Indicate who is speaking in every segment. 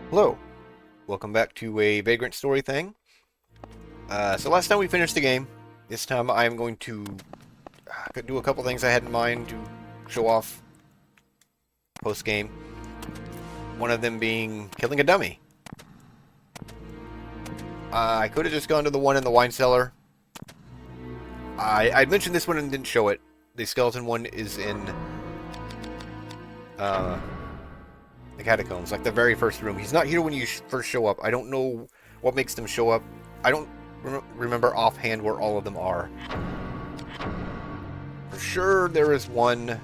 Speaker 1: Hello, welcome back to a Vagrant story thing. So last time we finished the game. This time I'm going to do a couple things I had in mind to show off post-game. One of them being killing a dummy. I could have just gone to the one in the wine cellar. I mentioned this one and didn't show it. The skeleton one is in the catacombs, like the very first room. He's not here when you first show up. I don't know what makes them show up. I don't remember offhand where all of them are. For sure, there is one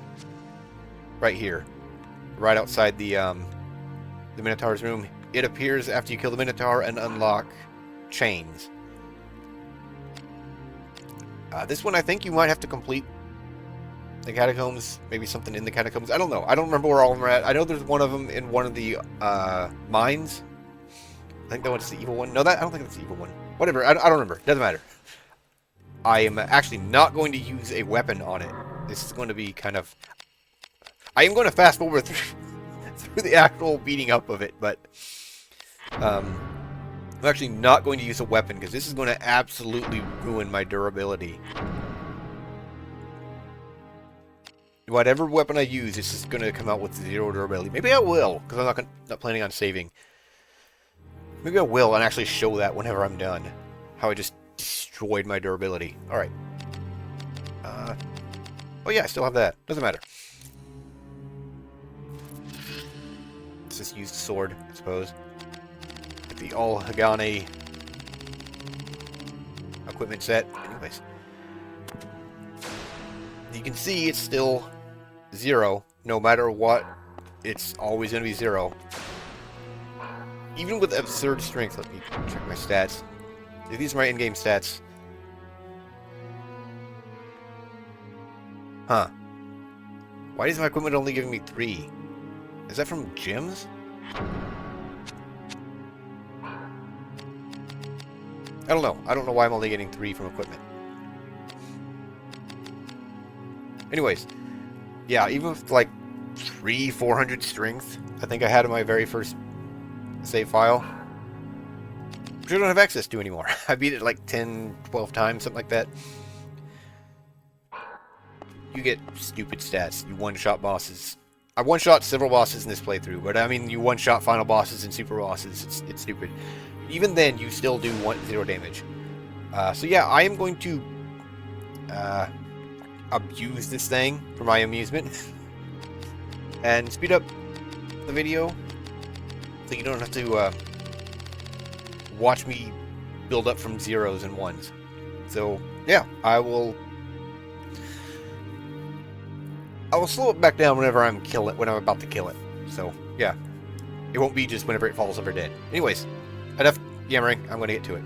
Speaker 1: right here, right outside the Minotaur's room. It appears after you kill the Minotaur and unlock chains. This one, I think you might have to complete the catacombs, maybe something in the catacombs. I don't know. I don't remember where all of them are at. I know there's one of them in one of the mines. I think that one's the evil one. No, I don't think that's the evil one. Whatever. I don't remember. Doesn't matter. I am actually not going to use a weapon on it. This is going to be kind of... I am going to fast forward through the actual beating up of it, but... I'm actually not going to use a weapon, because this is going to absolutely ruin my durability. Whatever weapon I use, this is going to come out with 0 durability. Maybe I will, because I'm not planning on saving. Maybe I will and actually show that whenever I'm done. How I just destroyed my durability. Alright. Oh yeah, I still have that. Doesn't matter. Let's just use the sword, I suppose. Get the all Hagane equipment set. Anyways. You can see it's still 0. No matter what, it's always going to be 0. Even with absurd strength. Let me check my stats. These are my in-game stats. Huh. Why is my equipment only giving me 3? Is that from gyms? I don't know. I don't know why I'm only getting 3 from equipment. Anyways. Yeah, even with like 400 strength, I think I had in my very first save file, which I don't have access to anymore. I beat it like 10, 12 times, something like that. You get stupid stats. You one-shot bosses. I one-shot several bosses in this playthrough, but I mean, you one-shot final bosses and super bosses. It's stupid. Even then, you still do 0 damage. So yeah, I am going to abuse this thing for my amusement and speed up the video so you don't have to watch me build up from 0s and 1s. So yeah, I will slow it back down whenever when I'm about to kill it. So yeah, it won't be just whenever it falls over dead. Anyways, enough yammering. I'm going to get to it.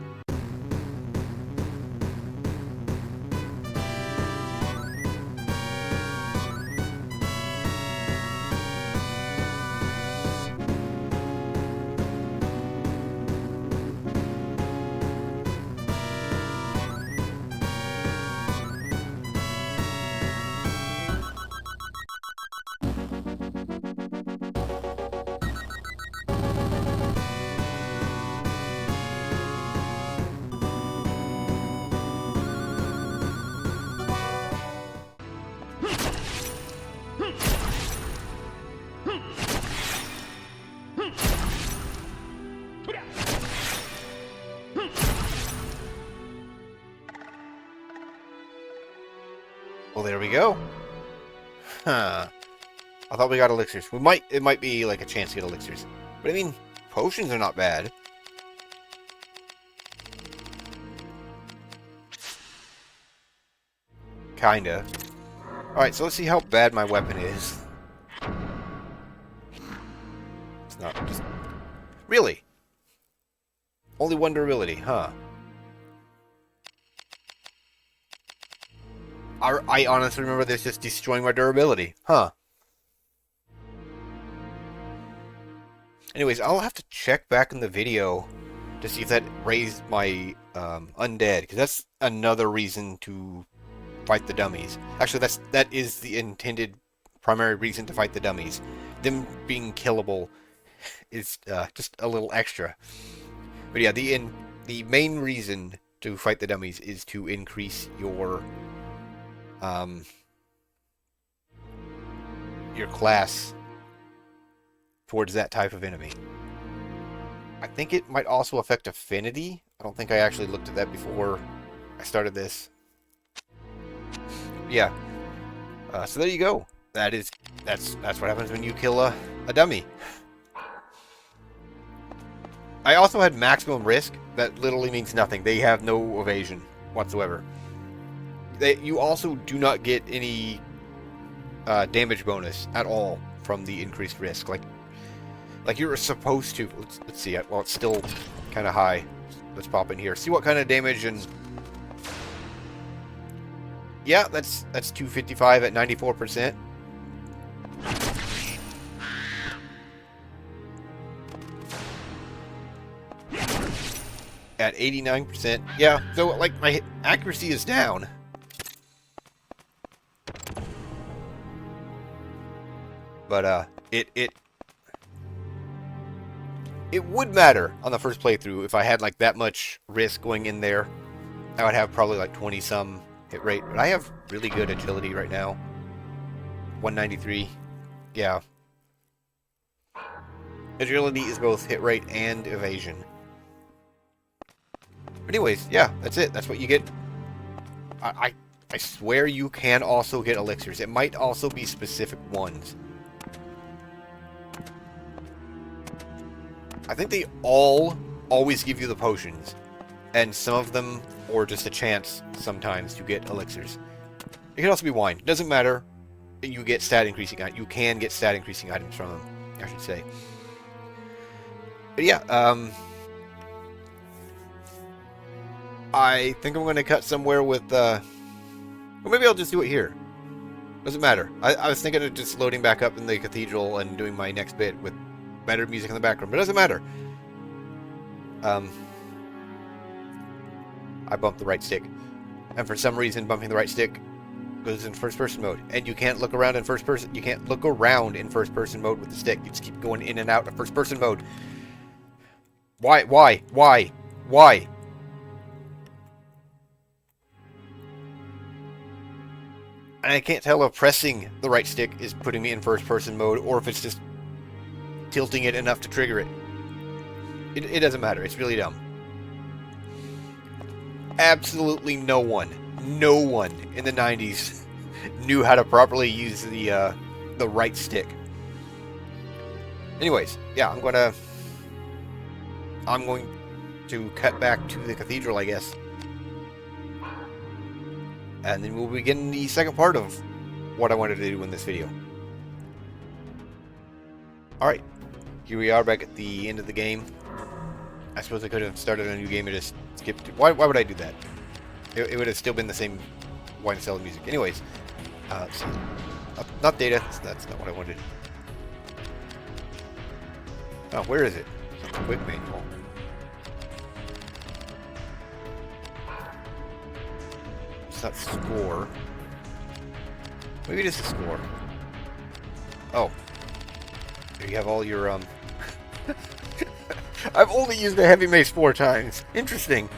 Speaker 1: Well, there we go. Huh. I thought we got elixirs. It might be like a chance to get elixirs. But I mean, potions are not bad. Kinda. Alright, so let's see how bad my weapon is. It's not just... Really? Only 1 durability, huh? I honestly remember this just destroying my durability. Huh. Anyways, I'll have to check back in the video to see if that raised my undead, because that's another reason to fight the dummies. Actually, that is the intended primary reason to fight the dummies. Them being killable is just a little extra. But yeah, the main reason to fight the dummies is to increase your class towards that type of enemy. I think it might also affect affinity. I don't think I actually looked at that before I started this. Yeah. So there you go. That's what happens when you kill a dummy. I also had maximum risk. That literally means nothing. They have no evasion whatsoever. You also do not get any damage bonus at all from the increased risk. Like you're supposed to. Let's see. Well, it's still kind of high. Let's pop in here. See what kind of damage and. Yeah, that's 255 at 94%. At 89%. Yeah, so like my accuracy is down. But it would matter on the first playthrough if I had like that much risk going in there. I would have probably like 20 some hit rate, but I have really good agility right now. 193. Yeah. Agility is both hit rate and evasion. But anyways, yeah, that's it. That's what you get. I swear you can also get elixirs. It might also be specific ones. I think they always give you the potions. And some of them, or just a chance sometimes to get elixirs. It can also be wine. Doesn't matter. You get stat increasing items. You can get stat increasing items from them, I should say. But yeah, I think I'm going to cut somewhere with, well, maybe I'll just do it here. Doesn't matter. I was thinking of just loading back up in the cathedral and doing my next bit with better music in the background, but it doesn't matter. I bumped the right stick. And for some reason, bumping the right stick goes in first-person mode. And you can't look around in first-person. You can't look around in first-person mode with the stick. You just keep going in and out of first-person mode. Why? And I can't tell if pressing the right stick is putting me in first-person mode or if it's just tilting it enough to trigger it. It doesn't matter. It's really dumb. Absolutely no one in the 90s knew how to properly use the right stick. Anyways, yeah, I'm going to cut back to the cathedral, I guess. And then we'll begin the second part of what I wanted to do in this video. Alright, here we are back at the end of the game. I suppose I could have started a new game and just skipped it. Why would I do that? It would have still been the same wine and cellar music. Anyways, let's see. Not data, that's not what I wanted. Oh, where is it? It's a quick manual. It's not score. Maybe it is a score. Oh. There you have all your, I've only used a heavy mace 4 times. Interesting.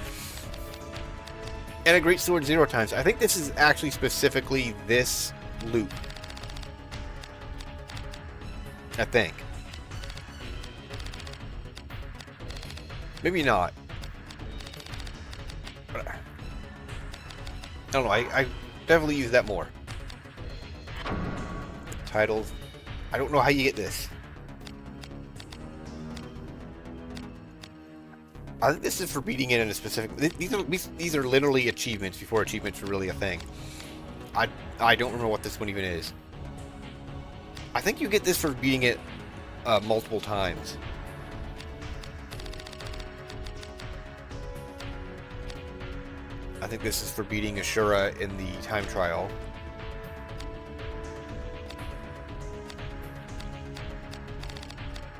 Speaker 1: And a great sword 0 times. I think this is actually specifically this loop. I think. Maybe not. But I don't know. I definitely use that more. Titles. I don't know how you get this. I think this is for beating it in a specific. These are literally achievements before achievements were really a thing. I don't remember what this one even is. I think you get this for beating it multiple times. I think this is for beating Ashura in the time trial.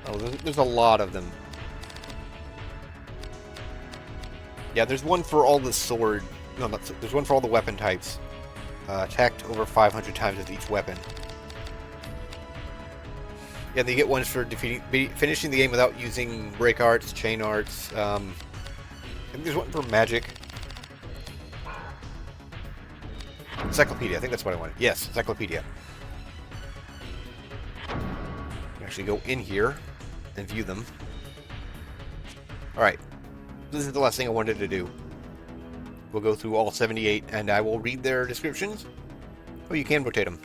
Speaker 1: Oh, there's a lot of them. Yeah, there's one for all the sword. No, there's one for all the weapon types. Attacked over 500 times with each weapon. Yeah, they get ones for finishing the game without using break arts, chain arts. I think there's one for magic. Encyclopedia, I think that's what I wanted. Yes, encyclopedia. Actually go in here and view them. Alright, this is the last thing I wanted to do. We'll go through all 78 and I will read their descriptions. Oh, you can rotate them.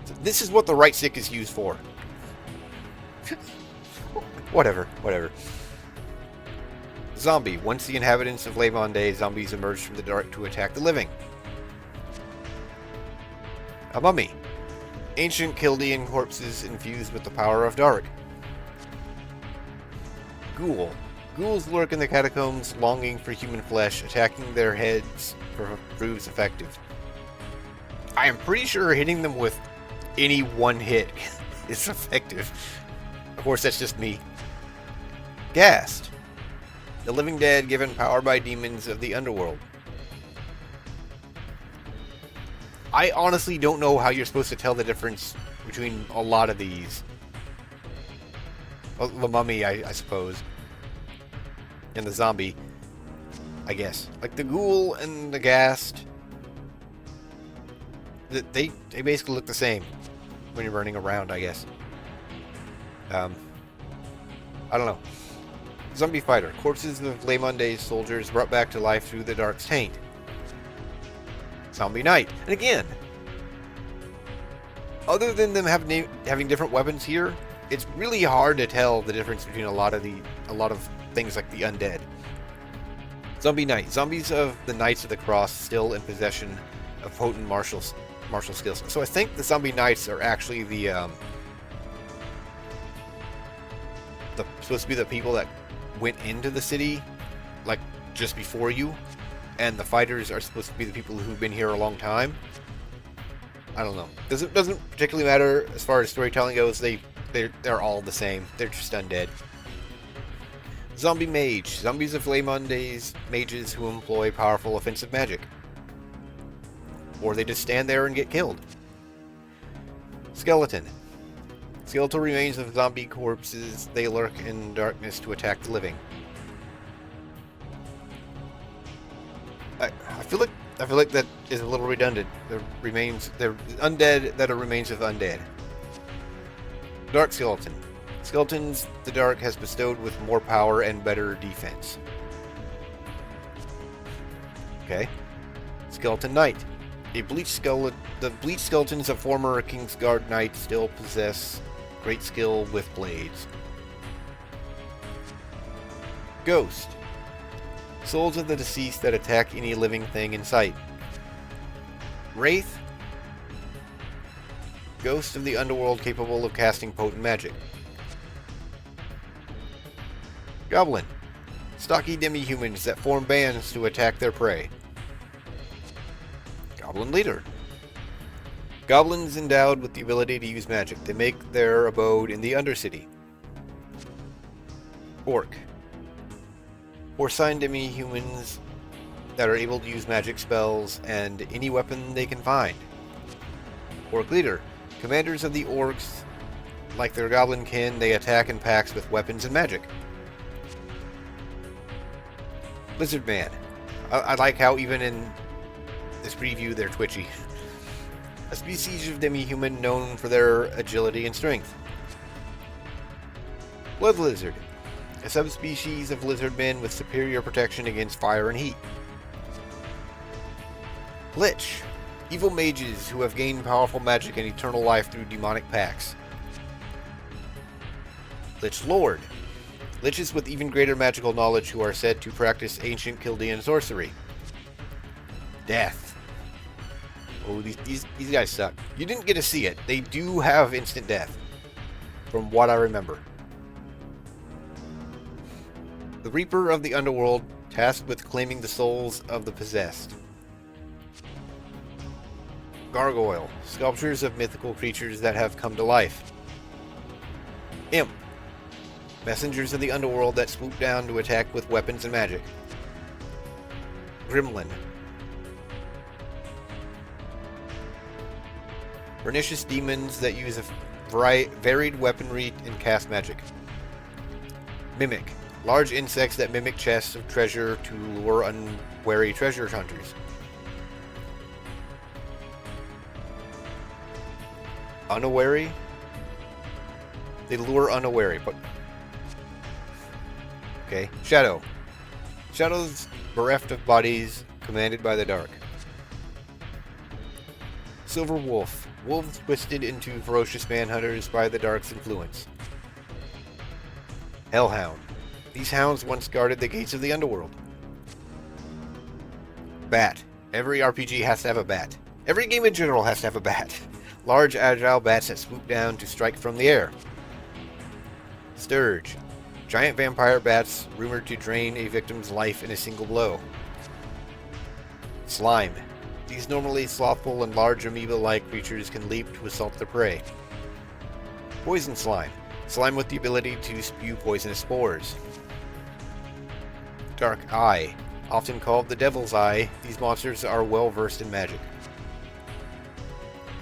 Speaker 1: So this is what the right stick is used for. Whatever. Zombie. Once the inhabitants of Le Monde, zombies emerge from the dark to attack the living. A mummy. Ancient Chaldean corpses infused with the power of dark. Ghoul. Ghouls lurk in the catacombs, longing for human flesh. Attacking their heads proves effective. I am pretty sure hitting them with any one hit is effective. Of course, that's just me. Ghast. The living dead given power by demons of the underworld. I honestly don't know how you're supposed to tell the difference between a lot of these. Well, the mummy, I suppose. And the zombie, I guess. Like the ghoul and the ghast, they basically look the same when you're running around, I guess. I don't know. Zombie fighter. Corpses of Le Monde's soldiers brought back to life through the dark's taint. Zombie knight. And again, other than them having different weapons here, it's really hard to tell the difference between a lot of things like the undead. Zombie knight. Zombies of the Knights of the Cross still in possession of potent martial skills. So I think the zombie knights are actually the supposed to be the people that went into the city like just before you, and the fighters are supposed to be the people who've been here a long time. I don't know. Doesn't particularly matter as far as storytelling goes. They're all the same. They're just undead. Zombie mage. Zombies of Le Monde's mages who employ powerful offensive magic. Or they just stand there and get killed. Skeleton. Skeletal remains of zombie corpses. They lurk in darkness to attack the living. I feel like that is a little redundant. They're undead that are remains of undead. Dark skeleton. Skeletons the dark has bestowed with more power and better defense. Okay. Skeleton knight. The bleached skeletons of former Kingsguard knights still possess great skill with blades. Ghost. Souls of the deceased that attack any living thing in sight. Wraith. Ghost of the underworld capable of casting potent magic. Goblin. Stocky demi-humans that form bands to attack their prey. Goblin leader. Goblins endowed with the ability to use magic. They make their abode in the Undercity. Orc. Porcine demi-humans that are able to use magic spells and any weapon they can find. Orc leader. Commanders of the orcs, like their goblin kin, they attack in packs with weapons and magic. Lizard man. I like how even in this preview they're twitchy. A species of demi-human known for their agility and strength. Blood lizard. A subspecies of lizardmen with superior protection against fire and heat. Lich. Evil mages who have gained powerful magic and eternal life through demonic pacts. Lich Lord. Liches with even greater magical knowledge who are said to practice ancient Chaldean sorcery. Death. Oh, these guys suck. You didn't get to see it. They do have instant death, from what I remember. The Reaper of the Underworld, tasked with claiming the souls of the possessed. Gargoyle. Sculptures of mythical creatures that have come to life. Imp. Messengers of the underworld that swoop down to attack with weapons and magic. Gremlin. Pernicious demons that use a varied weaponry and cast magic. Mimic. Large insects that mimic chests of treasure to lure unwary treasure hunters. Unawary? They lure unawary, but... Okay. Shadow. Shadows bereft of bodies, commanded by the dark. Silver Wolf. Wolves twisted into ferocious manhunters by the dark's influence. Hellhound. These hounds once guarded the gates of the underworld. Bat. Every RPG has to have a bat. Every game in general has to have a bat. Large, agile bats that swoop down to strike from the air. Sturge. Giant vampire bats rumored to drain a victim's life in a single blow. Slime. These normally slothful and large amoeba-like creatures can leap to assault their prey. Poison slime. Slime with the ability to spew poisonous spores. Dark Eye. Often called the Devil's Eye, these monsters are well versed in magic.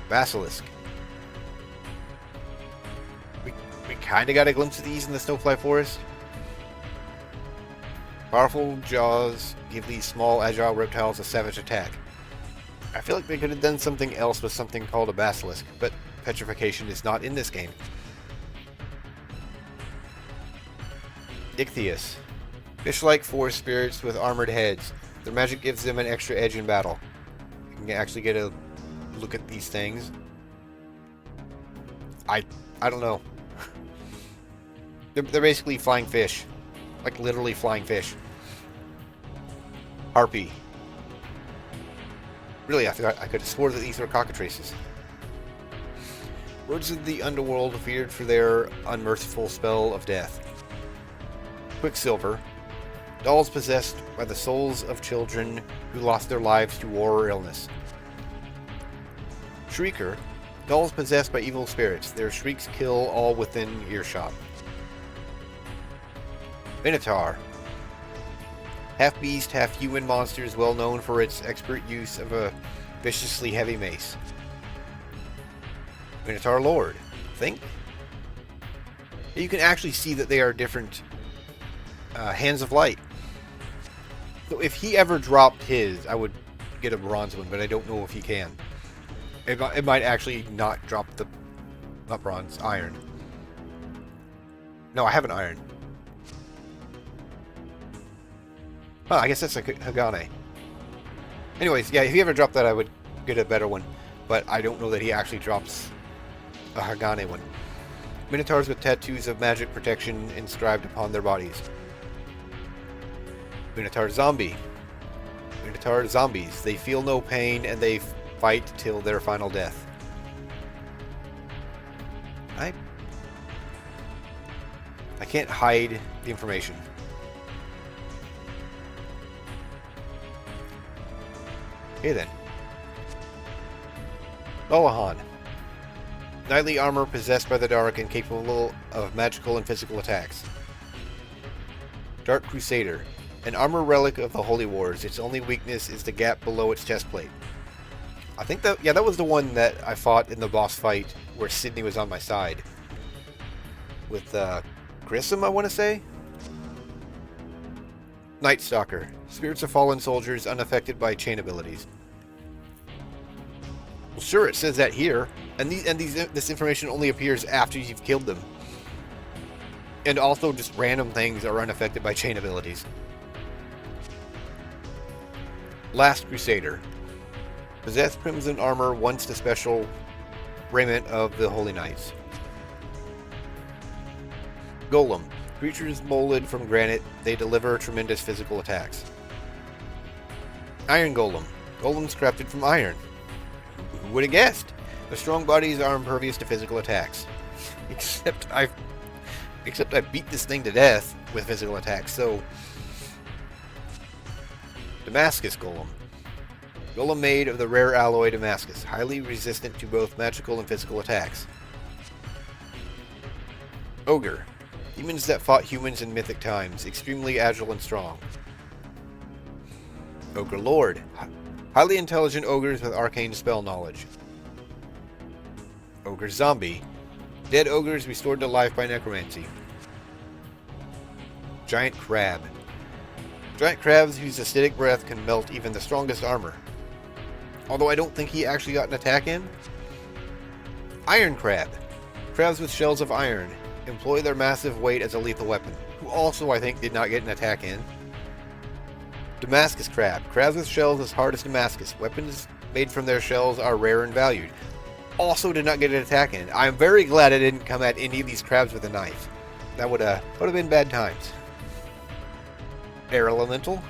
Speaker 1: Basilisk. We kinda got a glimpse of these in the Snowfly Forest. Powerful jaws give these small, agile reptiles a savage attack. I feel like they could have done something else with something called a basilisk, but petrification is not in this game. Ichthyius. Fish-like forest spirits with armored heads. Their magic gives them an extra edge in battle. You can actually get a look at these things. I don't know. They're basically flying fish. Like literally flying fish. Harpy. Really, I could have swore that these were cockatrices. Words of the underworld feared for their unmerciful spell of death. Quicksilver. Dolls possessed by the souls of children who lost their lives to war or illness. Shrieker. Dolls possessed by evil spirits. Their shrieks kill all within earshot. Minotaur. Half-beast, half-human monsters well known for its expert use of a viciously heavy mace. Minotaur Lord. Think? You can actually see that they are different hands of light. So if he ever dropped his, I would get a bronze one, but I don't know if he can. It might actually not drop the... not bronze, iron. No, I have an iron. Huh, I guess that's a Hagane. Anyways, yeah, if he ever dropped that, I would get a better one. But I don't know that he actually drops a Hagane one. Minotaurs with tattoos of magic protection inscribed upon their bodies. Minotaur Zombie. Minotaur zombies. They feel no pain and they fight till their final death. I can't hide the information. Okay then. Lolahan. Knightly armor possessed by the dark and capable of magical and physical attacks. Dark Crusader. An armor relic of the Holy Wars. Its only weakness is the gap below its chest plate. I think that, yeah, that was the one that I fought in the boss fight where Sydney was on my side. With, Grissom, I want to say? Night Stalker. Spirits of fallen soldiers unaffected by chain abilities. Well, sure, it says that here. And this information only appears after you've killed them. And also just random things are unaffected by chain abilities. Last Crusader. Possess crimson armor once the special raiment of the Holy Knights. Golem. Creatures molded from granite, they deliver tremendous physical attacks. Iron Golem. Golems crafted from iron. Who would have guessed? Their strong bodies are impervious to physical attacks. Except I beat this thing to death with physical attacks, so... Damascus Golem. Golem made of the rare alloy Damascus, highly resistant to both magical and physical attacks. Ogre. Demons that fought humans in mythic times, extremely agile and strong. Ogre Lord. Highly intelligent ogres with arcane spell knowledge. Ogre zombie. Dead ogres restored to life by necromancy. Giant crab. Giant crabs whose acidic breath can melt even the strongest armor. Although I don't think he actually got an attack in. Iron crab. Crabs with shells of iron employ their massive weight as a lethal weapon, who also I think did not get an attack in. Damascus crab. Crabs with shells as hard as Damascus. Weapons made from their shells are rare and valued. Also did not get an attack in. I'm very glad I didn't come at any of these crabs with a knife. That would have been bad times. Air elemental.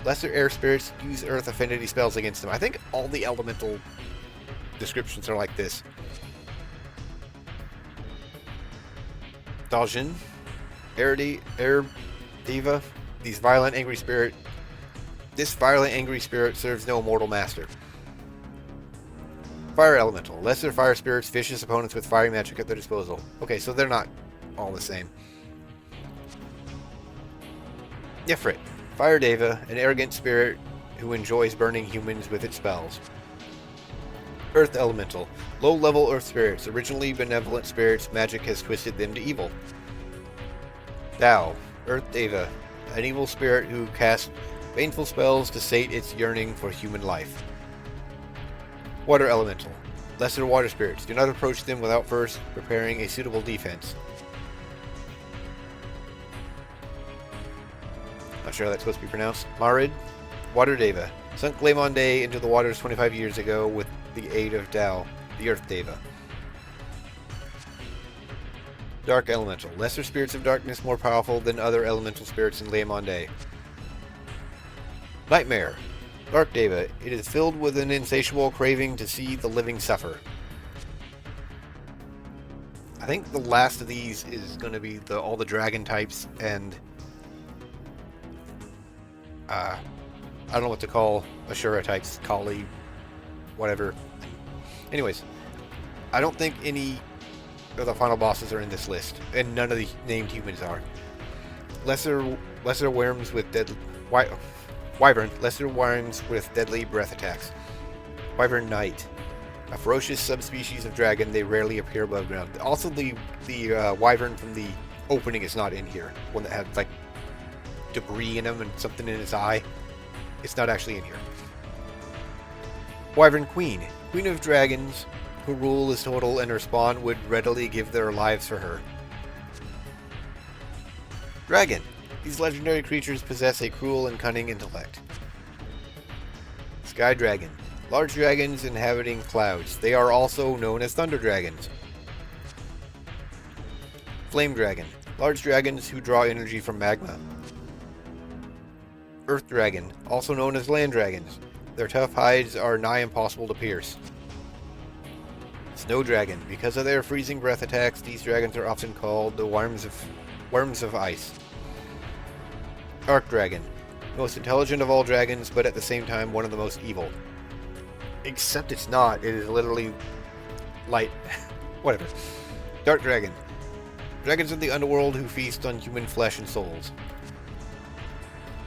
Speaker 1: Lesser air spirits use earth affinity spells against them. I think all the elemental descriptions are like this. Dajin. Air diva. This violent angry spirit serves no mortal master. Fire elemental. Lesser fire spirits vicious opponents with fiery magic at their disposal. Okay, so they're not all the same. Ifrit. Fire deva, an arrogant spirit who enjoys burning humans with its spells. Earth elemental. Low-level earth spirits. Originally benevolent spirits, magic has twisted them to evil. Tao. Earth deva. An evil spirit who casts baneful spells to sate its yearning for human life. Water elemental. Lesser water spirits. Do not approach them without first preparing a suitable defense. Not sure how that's supposed to be pronounced. Marid. Water deva. Sunk Glaymonde into the waters 25 years ago with the aid of Tao, the Earth Deva. Dark elemental. Lesser spirits of darkness more powerful than other elemental spirits in Glaymonde. Nightmare. Dark Deva. It is filled with an insatiable craving to see the living suffer. I think the last of these is going to be all the dragon types and I don't know what to call Ashura types, Kali, whatever. Anyways, I don't think any of the final bosses are in this list, and none of the named humans are. Lesser worms with Wyvern. Lesser worms with deadly breath attacks. Wyvern Knight. A ferocious subspecies of dragon, they rarely appear above ground. Also, the Wyvern from the opening is not in here. One that had, like, debris in him and something in his eye. It's not actually in here. Wyvern Queen. Queen of dragons, who rule is total and her spawn would readily give their lives for her. Dragon. These legendary creatures possess a cruel and cunning intellect. Sky Dragon. Large dragons inhabiting clouds. They are also known as thunder dragons. Flame Dragon. Large dragons who draw energy from magma. Earth Dragon. Also known as land dragons. Their tough hides are nigh impossible to pierce. Snow Dragon. Because of their freezing breath attacks, these dragons are often called the worms of ice. Dark Dragon. Most intelligent of all dragons, but at the same time one of the most evil. Except it's not. It is literally light. Whatever. Dark Dragon. Dragons of the underworld who feast on human flesh and souls.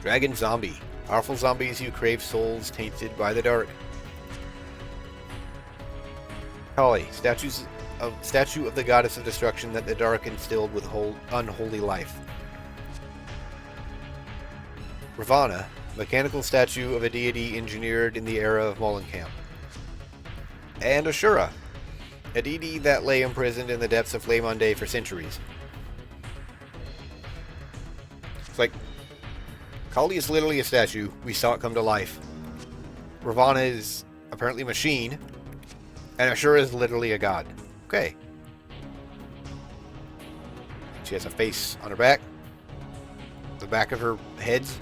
Speaker 1: Dragon Zombie. Powerful zombies who crave souls tainted by the dark. Kali. Statue of the goddess of destruction that the dark instilled with unholy life. Ravana. Mechanical statue of a deity engineered in the era of Molenkamp. And Ashura. A deity that lay imprisoned in the depths of Glaymonde for centuries. It's like, Kali is literally a statue. We saw it come to life. Ravana is apparently a machine. And Ashura is literally a god. Okay. She has a face on her back. The back of her head's.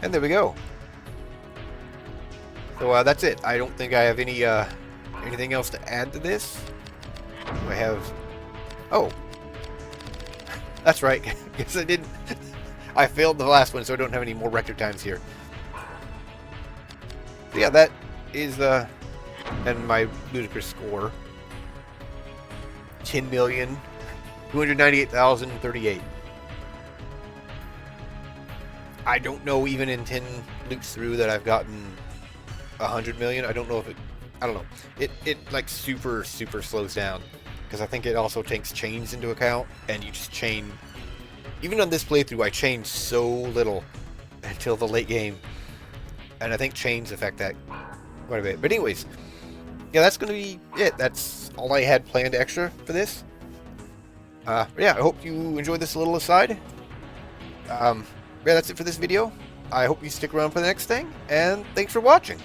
Speaker 1: And there we go. So that's it. I don't think I have anything else to add to this. Do I have... Oh. That's right. Guess I didn't... I failed the last one, so I don't have any more record times here. So yeah, that is and my ludicrous score. 10,298,038. I don't know, even in 10 loops through, that I've gotten 100 million. I don't know if it... I don't know. It like super slows down because I think it also takes chains into account, and you just chain. Even on this playthrough, I chained so little until the late game, and I think chains affect that quite a bit. But anyways, yeah, that's gonna be it. That's all I had planned extra for this. Yeah, I hope you enjoyed this little aside. Yeah, that's it for this video. I hope you stick around for the next thing, and thanks for watching.